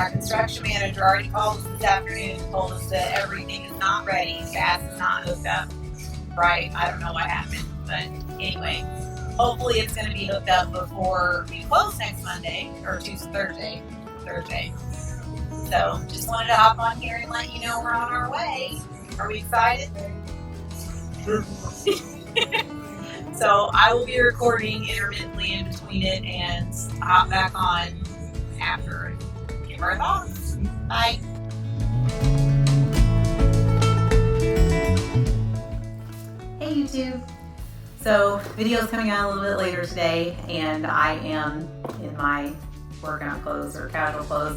our construction manager already called us this afternoon and told us that everything is not ready. Gas is not hooked up right. I don't know what happened, but anyway, hopefully it's going to be hooked up before we close next Monday or Thursday. So just wanted to hop on here and let you know we're on our way. Are we excited? Sure. So I will be recording intermittently in between it and hop back on after and give our thoughts. Bye. Hey YouTube. So video's coming out a little bit later today, and I am in my workout clothes or casual clothes.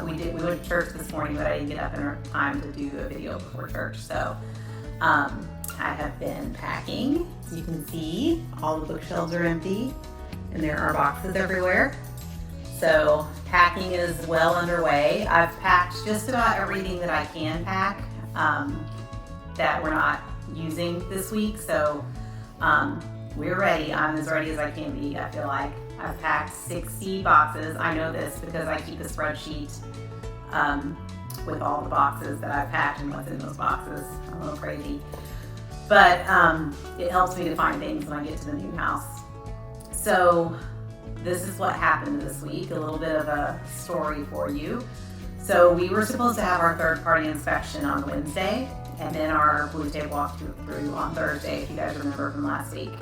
We went to church this morning, but I didn't get up in time to do a video before church. So I have been packing. As you can see, all the bookshelves are empty, and there are boxes everywhere. So packing is well underway. I've packed just about everything that I can pack that we're not using this week. So we're ready. I'm as ready as I can be. I feel like I've packed 60 boxes. I know this because I keep a spreadsheet with all the boxes that I've packed and what's in those boxes. I'm a little crazy. But it helps me to find things when I get to the new house. So this is what happened this week, a little bit of a story for you. So we were supposed to have our third-party inspection on Wednesday, and then our blue tape walkthrough on Thursday, if you guys remember from last week.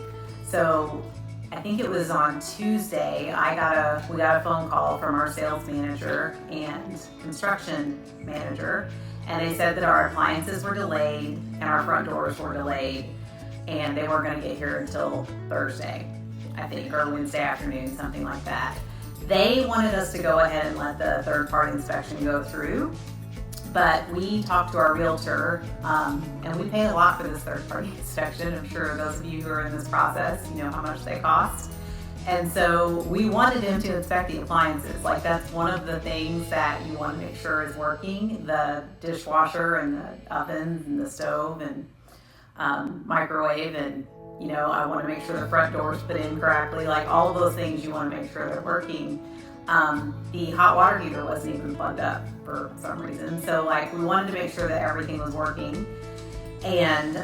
So I think it was on Tuesday, we got a phone call from our sales manager and construction manager, and they said that our appliances were delayed and our front doors were delayed, and they weren't going to get here until Thursday, I think, or Wednesday afternoon, something like that. They wanted us to go ahead and let the third-party inspection go through, but we talked to our realtor, and we paid a lot for this third-party inspection. I'm sure those of you who are in this process, you know how much they cost. And so we wanted him to inspect the appliances. Like, that's one of the things that you want to make sure is working. The dishwasher and the ovens and the stove and microwave, and I want to make sure the front door's put in correctly. Like, all of those things you want to make sure they're working. The hot water heater wasn't even plugged up for some reason. So we wanted to make sure that everything was working. And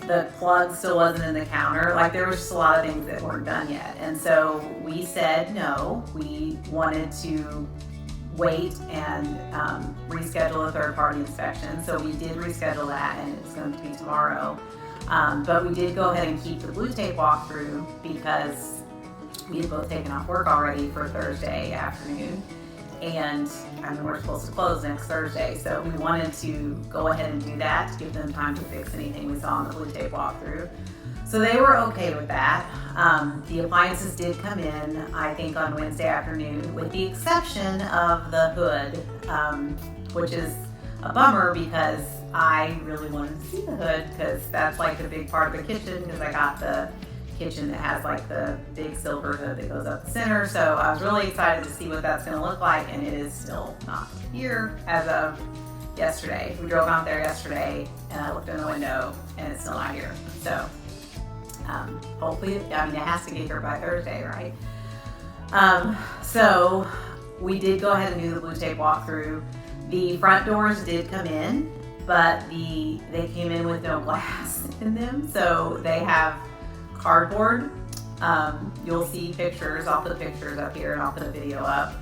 the plug still wasn't in the counter. There was just a lot of things that weren't done yet. And so we said no. We wanted to wait and reschedule a third-party inspection. So we did reschedule that, and it's going to be tomorrow. But we did go ahead and keep the blue tape walkthrough because we had both taken off work already for Thursday afternoon, and we're supposed to close next Thursday. So we wanted to go ahead and do that to give them time to fix anything we saw in the blue tape walkthrough. So they were okay with that. The appliances did come in, I think, on Wednesday afternoon, with the exception of the hood, which is a bummer because I really wanted to see the hood because that's a big part of the kitchen, because I got the kitchen that has the big silver hood that goes up the center. So I was really excited to see what that's going to look like, and it is still not here as of yesterday. We drove out there yesterday, and I looked in the window, and it's still not here. So hopefully, it has to get here by Thursday, right? So we did go ahead and do the blue tape walkthrough. The front doors did come in, but they came in with no glass in them, so they have cardboard. You'll see pictures. I'll put pictures up here and I'll put a video up.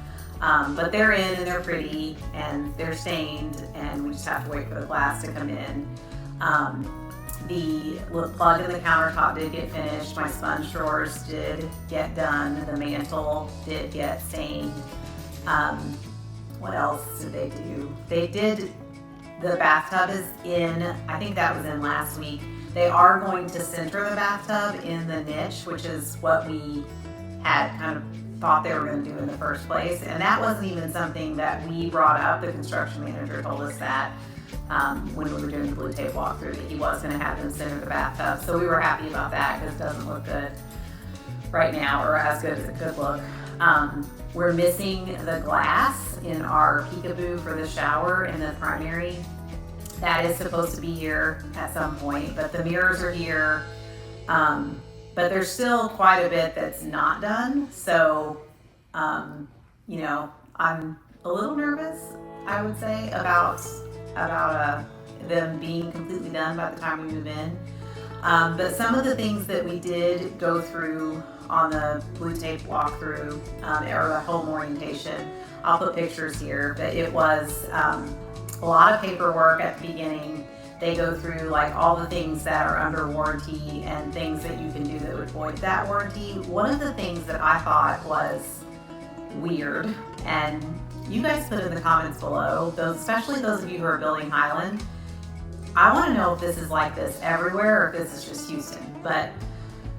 But they're in and they're pretty and they're stained, and we just have to wait for the glass to come in. The plug in the countertop did get finished. My sponge drawers did get done. The mantle did get stained. What else did they do? The bathtub is in. I think that was in last week. They are going to center the bathtub in the niche, which is what we had kind of thought they were going to do in the first place. And that wasn't even something that we brought up. The construction manager told us that when we were doing the blue tape walkthrough, that he was going to have them center the bathtub. So we were happy about that because it doesn't look good right now, or as good as it could look. We're missing the glass in our peekaboo for the shower in the primary. That is supposed to be here at some point, but the mirrors are here. But there's still quite a bit that's not done. So, I'm a little nervous, I would say, about them being completely done by the time we move in. But some of the things that we did go through on the blue tape walkthrough or the home orientation, I'll put pictures here, but it was a lot of paperwork at the beginning. They go through like all the things that are under warranty and things that you can do that would void that warranty. One of the things that I thought was weird, and you guys put in the comments below, especially those of you who are building Highland, I want to know if this is like this everywhere or if this is just Houston. But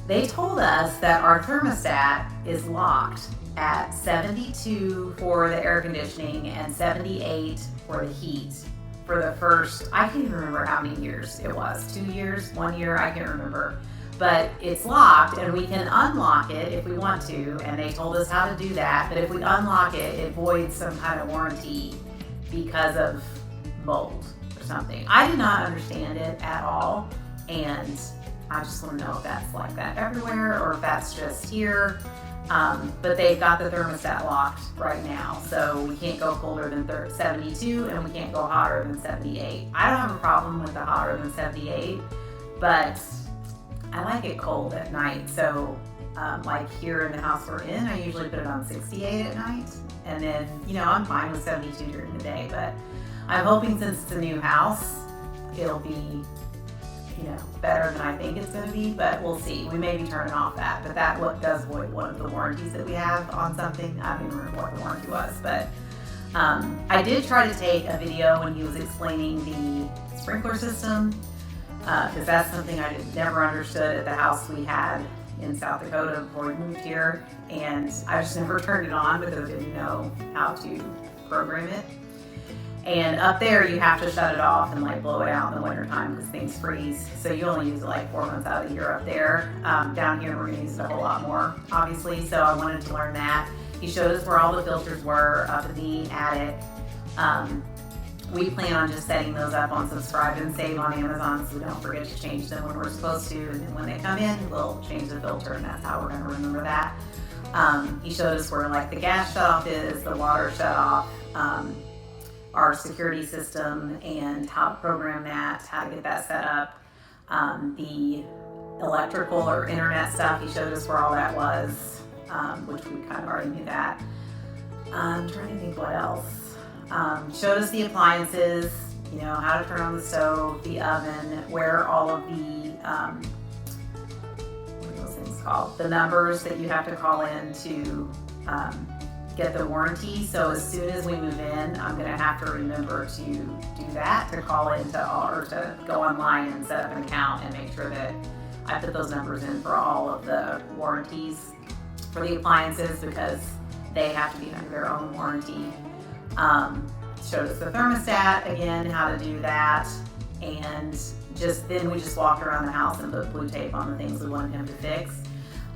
they told us that our thermostat is locked at 72 for the air conditioning and 78 for the heat for the first, I can't even remember how many years it was, 2 years, 1 year, I can't remember. But it's locked and we can unlock it if we want to, and they told us how to do that. But if we unlock it, it voids some kind of warranty because of mold or something. I did not understand it at all, and I just want to know if that's like that everywhere or if that's just here. But they've got the thermostat locked right now, so we can't go colder than 72 and we can't go hotter than 78. I don't have a problem with the hotter than 78, but I like it cold at night. So like here in the house we're in, I usually put it on 68 at night, and then, you know, I'm fine with 72 during the day, but I'm hoping since it's a new house, it'll be, you know, better than I think it's going to be, but we'll see. We may be turning off that, but that does void one of the warranties that we have on something. I don't even remember what the warranty was, but I did try to take a video when he was explaining the sprinkler system, because that's something I never understood at the house we had in South Dakota before we moved here, and I just never turned it on because I didn't know how to program it. And up there, you have to shut it off and like blow it out in the wintertime because things freeze. So you only use it like 4 months out of the year up there. Down here, we're gonna use it a whole lot more, obviously. So I wanted to learn that. He showed us where all the filters were up in the attic. We plan on just setting those up on subscribe and save on Amazon so we don't forget to change them when we're supposed to. And then when they come in, we'll change the filter, and that's how we're gonna remember that. He showed us where like the gas shut off is, the water shut off, our security system and how to program that, how to get that set up. The electrical or internet stuff, he showed us where all that was, which we kind of already knew that. I'm trying to think what else. Showed us the appliances, you know, how to turn on the stove, the oven, where all of the, what are those things called? The numbers that you have to call in to get the warranty. So as soon as we move in, I'm gonna have to remember to do that, to call into or to go online and set up an account and make sure that I put those numbers in for all of the warranties for the appliances, because they have to be under their own warranty. Showed us the thermostat again, how to do that, and then we just walked around the house and put blue tape on the things we wanted him to fix.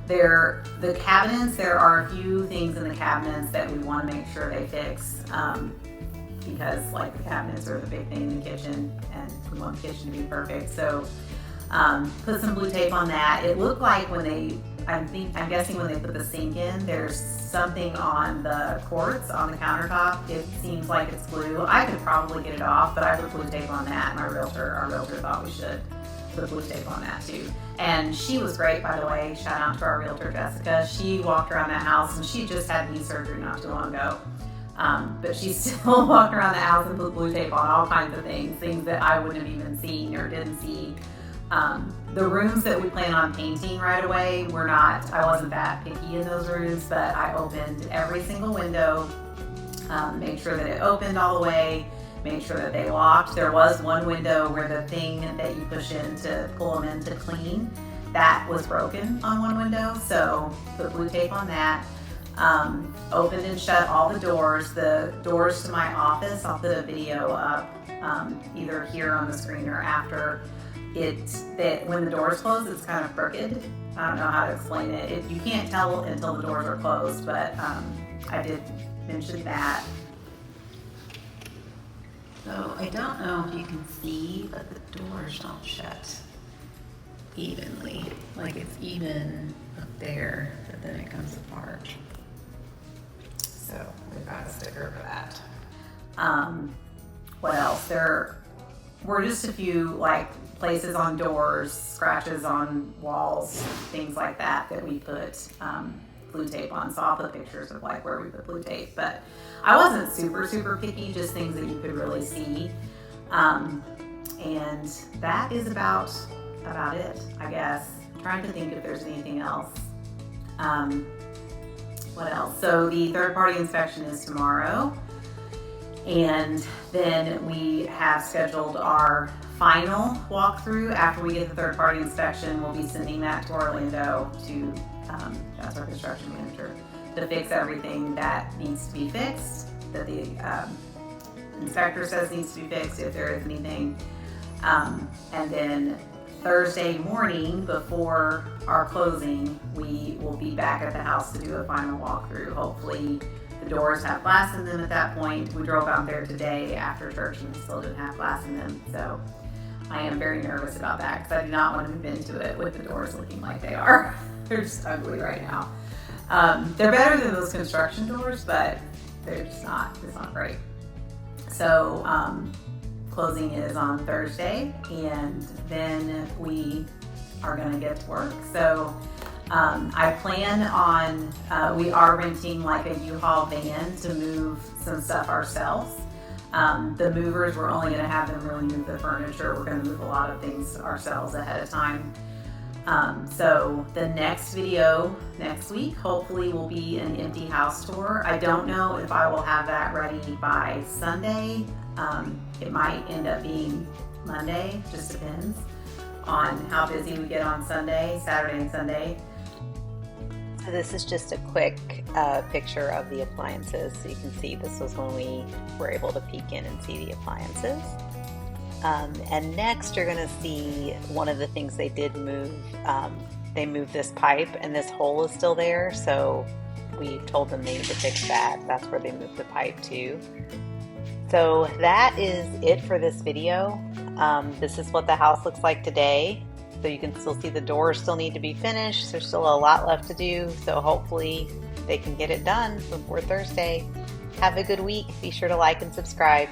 The cabinets, there are a few things in the cabinets that we want to make sure they fix, because like the cabinets are the big thing in the kitchen and we want the kitchen to be perfect. So put some blue tape on that. It looked like when I'm guessing when they put the sink in, there's something on the quartz on the countertop. It seems like it's glue. I could probably get it off, but I put blue tape on that, and our realtor thought we should put blue tape on that too. And she was great, by the way. Shout out to our realtor, Jessica. She walked around that house, and she just had knee surgery not too long ago. But she still walked around the house and put blue tape on all kinds of things that I wouldn't have even seen or didn't see. The rooms that we plan on painting right away, I wasn't that picky in those rooms, but I opened every single window, made sure that it opened all the way, made sure that they locked. There was one window where the thing that you push in to pull them in to clean, that was broken on one window, so put blue tape on that. Opened and shut all the doors. The doors to my office, I'll put a video up either here on the screen or after. When the doors close, it's kind of crooked. I don't know how to explain it. You can't tell until the doors are closed, but I did mention that. So I don't know if you can see, but the doors don't shut evenly. Like it's even up there, but then it comes apart. So we got a sticker for that. What else? There were just a few like places on doors, scratches on walls, things like that we put blue tape on. So I'll put pictures of like where we put blue tape, but I wasn't super picky, just things that you could really see. And that is about it, I guess. I'm trying to think if there's anything else. What else? So the third-party inspection is tomorrow, and then we have scheduled our final walkthrough. After we get the third-party inspection, we'll be sending that to Orlando to, that's our construction manager, to fix everything that needs to be fixed, that the inspector says needs to be fixed if there is anything. And then Thursday morning before our closing, we will be back at the house to do a final walkthrough. Hopefully the doors have glass in them at that point. We drove out there today after church and they still didn't have glass in them. So I am very nervous about that because I do not want to move into it with the doors looking like they are. They're just ugly right now. They're better than those construction doors, but they're just not, it's not great. So closing is on Thursday, and then we are going to get to work. So I plan on, we are renting like a U-Haul van to move some stuff ourselves. The movers, we're only going to have them really move the furniture. We're going to move a lot of things ourselves ahead of time. So the next video next week hopefully will be an empty house tour. I don't know if I will have that ready by Sunday. It might end up being Monday, just depends on how busy we get on Saturday and Sunday. So this is just a quick picture of the appliances. So you can see this was when we were able to peek in and see the appliances. And next you're going to see one of the things they did move. They moved this pipe and this hole is still there. So we told them they need to fix that. That's where they moved the pipe to. So that is it for this video. This is what the house looks like today. So you can still see the doors still need to be finished. There's still a lot left to do. So hopefully they can get it done before Thursday. Have a good week. Be sure to like and subscribe.